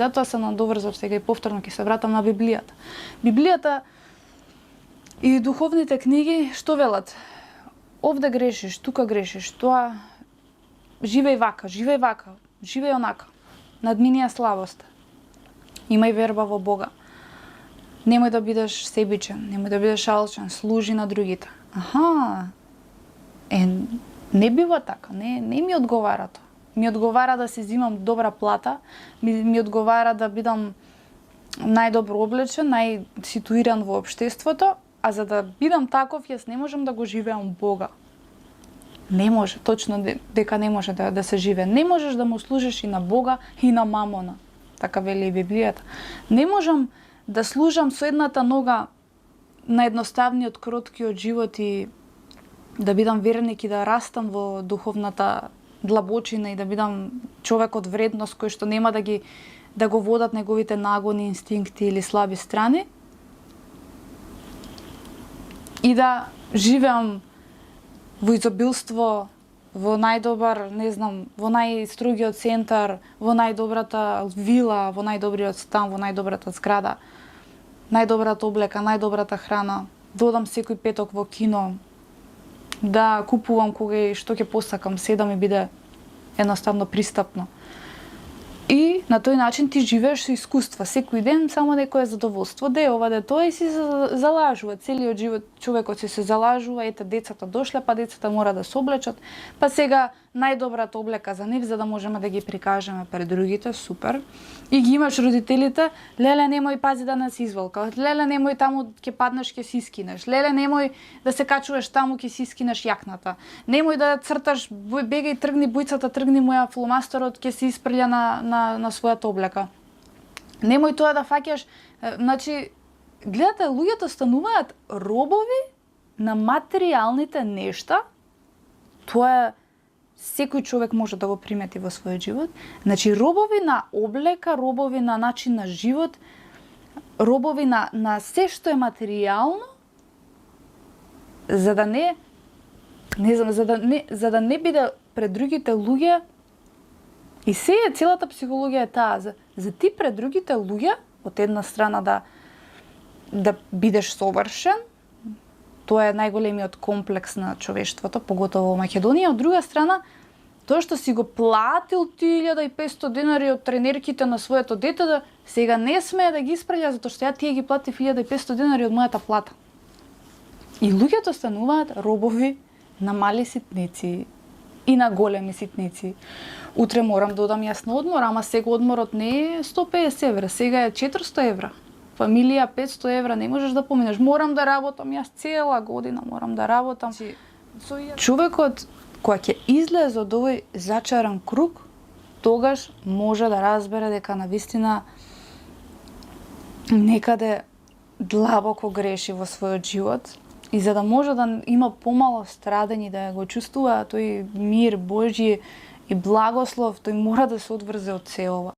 Затоа се надоврзав сега и повторно ќе се вратам на Библијата. Библијата и духовните книги што велат? Овде грешиш, тука грешиш, тоа живеј вака, живеј онака. Надмини ја слабост. Имај верба во Бога. Немој да бидеш себичен, немој да бидеш алчен, служи на другите. Не бива така, не ми одговара тоа. Ми одговара да се зимам добра плата, ми одговара да бидам најдобро облечен, најситуиран во општеството, а за да бидам таков, јас не можам да го живеам Бога. Не може, точно дека не може да се живее. Не можеш да му служиш и на Бога и на мамона, така вели и Библијата. Не можам да служам со едната нога на едноставниот, кроткиот живот и да бидам верник и да растам во духовната длабочина и да бидам човек од вредност кој што нема да го водат неговите нагони, инстинкти или слаби страни и да живеам во изобилство, во најдобар, не знам, во најстрогиот центар, во најдобрата вила, во најдобриот стан, во најдобрата зграда, најдобрата облека, најдобрата храна, да одам секој петок во кино, да купувам кога и што ќе посакам, се да ми биде едноставно пристапно. И на тој начин ти живееш со искуства. Секој ден само некое задоволство. Де ова, де тоа и си залажува. Целиот живот човекот се залажува. Ете, децата дошле, па децата мора да се облечат. Па сега најдобрата облека за нив, за да можеме да ги прикажеме пред другите. Супер. И ги имаш родителите. Леле, немој пази да не се изволка. Леле, немој таму ќе паднеш, ќе си скинеш. Леле, немој да се качуваш таму, ќе си скинеш јакната. Немој да црташ, бегај, тргни бојцата, тргни моја фломастерот, ќе се испрља на својата облека. Немој тоа да фаќаш, значи, гледате, луѓето стануваат робови на материјалните нешта. Тоа секој човек може да го примети во својот живот. Значи, робови на облека, робови на начин на живот, робови на се што е материјално, за да не биде пред другите луѓе. И целата психологија е таа, за ти пред другите луѓе, од една страна да бидеш совршен, тоа е најголемиот комплекс на човештвото, поготово во Македонија, од друга страна, тоа што си го платил 1500 денари од тренерките на своето дете, да сега не смее да ги испрелја, затоа што ја тие ги платив 1500 денари од мојата плата. И луѓето стануваат робови на мали ситници и на големи ситници. Утре морам да одам јас на одмор, ама сега одморот не е 150 евра, сега е 400 евра. Фамилија 500 евра, не можеш да поминеш. Морам да работам, јас цела година морам да работам. Човекот кој ќе излезе од овој зачаран круг, тогаш може да разбере дека навистина некаде длабоко греши во својот живот. И за да може да има помало страдење, да го чувствува тој мир Божји и благослов, тој мора да се одврзе од се ова.